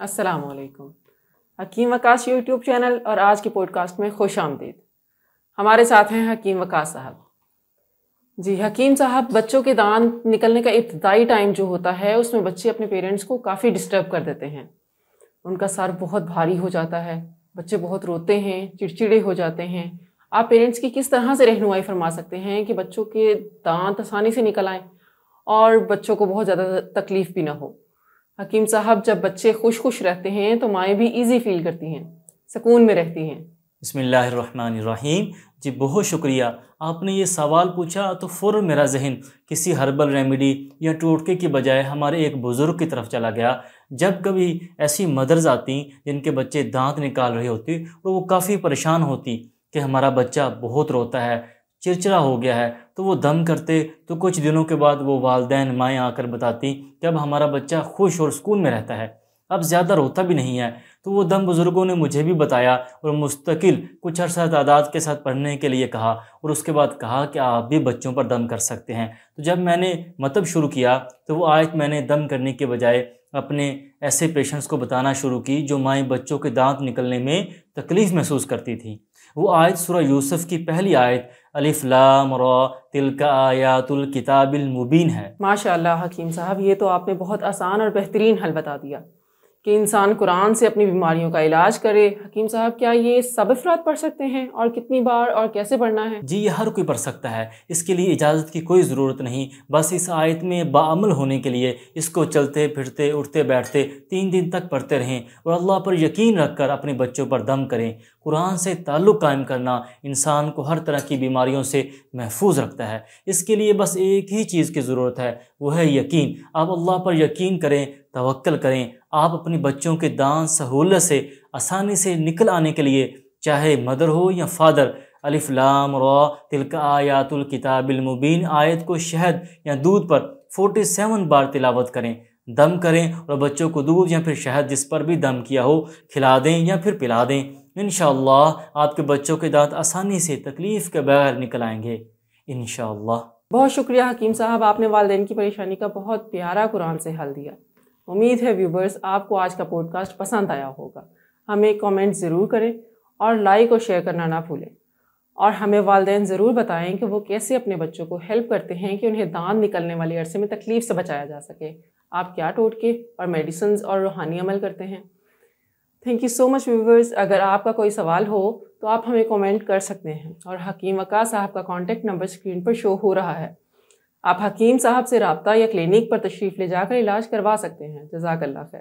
السلام علیکم۔ حکیم وقاص یوٹیوب چینل اور آج کے پوڈ کاسٹ میں خوش آمدید۔ ہمارے ساتھ ہیں حکیم وقاص صاحب۔ جی حکیم صاحب، بچوں کے دانت نکلنے کا ابتدائی ٹائم جو ہوتا ہے اس میں بچے اپنے پیرنٹس کو کافی ڈسٹرب کر دیتے ہیں، ان کا سر بہت بھاری ہو جاتا ہے، بچے بہت روتے ہیں، چڑچڑے ہو جاتے ہیں۔ آپ پیرنٹس کی کس طرح سے رہنمائی فرما سکتے ہیں کہ بچوں کے دانت آسانی سے نکل آئیں اور بچوں کو بہت زیادہ تکلیف بھی نہ ہو؟ حکیم صاحب، جب بچے خوش رہتے ہیں تو مائیں بھی ایزی فیل کرتی ہیں، سکون میں رہتی ہیں۔ بسم اللہ الرحمن الرحیم۔ جی بہت شکریہ، آپ نے یہ سوال پوچھا تو فوراً میرا ذہن کسی ہربل ریمیڈی یا ٹوٹکے کی بجائے ہمارے ایک بزرگ کی طرف چلا گیا۔ جب کبھی ایسی مدرز آتی جن کے بچے دانت نکال رہی ہوتی اور وہ کافی پریشان ہوتی کہ ہمارا بچہ بہت روتا ہے، چڑچڑا ہو گیا ہے، تو وہ دم کرتے تو کچھ دنوں کے بعد وہ والدین مائیں آ کر بتاتی کہ اب ہمارا بچہ خوش اور سکون میں رہتا ہے، اب زیادہ روتا بھی نہیں ہے۔ تو وہ دم بزرگوں نے مجھے بھی بتایا اور مستقل کچھ عرصہ تعداد کے ساتھ پڑھنے کے لیے کہا، اور اس کے بعد کہا کہ آپ بھی بچوں پر دم کر سکتے ہیں۔ تو جب میں نے مطلب شروع کیا تو وہ آیت میں نے دم کرنے کے بجائے اپنے ایسے پیشنٹس کو بتانا شروع کی جو مائیں بچوں کے دانت نکلنے میں تکلیف محسوس کرتی تھیں۔ وہ آیت سورہ یوسف کی پہلی آیت الف لام را تلک آیات الکتاب المبین ہے۔ ماشاءاللہ حکیم صاحب، یہ تو آپ نے بہت آسان اور بہترین حل بتا دیا کہ انسان قرآن سے اپنی بیماریوں کا علاج کرے۔ حکیم صاحب، کیا یہ سب افراد پڑھ سکتے ہیں اور کتنی بار اور کیسے پڑھنا ہے؟ جی، یہ ہر کوئی پڑھ سکتا ہے، اس کے لیے اجازت کی کوئی ضرورت نہیں۔ بس اس آیت میں باعمل ہونے کے لیے اس کو چلتے پھرتے اٹھتے بیٹھتے 3 دن تک پڑھتے رہیں اور اللہ پر یقین رکھ کر اپنے بچوں پر دم کریں۔ قرآن سے تعلق قائم کرنا انسان کو ہر طرح کی بیماریوں سے محفوظ رکھتا ہے۔ اس کے لیے بس ایک ہی چیز کی ضرورت ہے، وہ ہے یقین۔ آپ اللہ پر یقین کریں، توکل کریں، آپ اپنے بچوں کے دانت سہولت سے آسانی سے نکل آنے کے لیے چاہے مدر ہو یا فادر، الف لام را تلک آیات الکتاب المبین آیت کو شہد یا دودھ پر 47 بار تلاوت کریں، دم کریں اور بچوں کو دودھ یا پھر شہد جس پر بھی دم کیا ہو کھلا دیں یا پھر پلا دیں۔ انشاءاللہ آپ کے بچوں کے دانت آسانی سے تکلیف کے بغیر نکل آئیں گے انشاءاللہ۔ بہت شکریہ حکیم صاحب، آپ نے والدین کی پریشانی کا بہت پیارا قرآن سے حل دیا۔ امید ہے ویورز آپ کو آج کا پوڈ کاسٹ پسند آیا ہوگا۔ ہمیں کامنٹ ضرور کریں اور لائک اور شیئر کرنا نہ بھولیں، اور ہمیں والدین ضرور بتائیں کہ وہ کیسے اپنے بچوں کو ہیلپ کرتے ہیں کہ انہیں دانت نکلنے والے عرصے میں تکلیف سے بچایا جا سکے۔ آپ کیا ٹوٹکے اور میڈیسنز اور روحانی عمل کرتے ہیں؟ Thank you so much viewers. اگر آپ کا کوئی سوال ہو تو آپ ہمیں کامنٹ کر سکتے ہیں، اور حکیم وقاص صاحب کا کانٹیکٹ نمبر اسکرین پر شو ہو رہا ہے۔ آپ حکیم صاحب سے رابطہ یا کلینک پر تشریف لے جا کر علاج کروا سکتے ہیں۔ جزاک اللہ خیر۔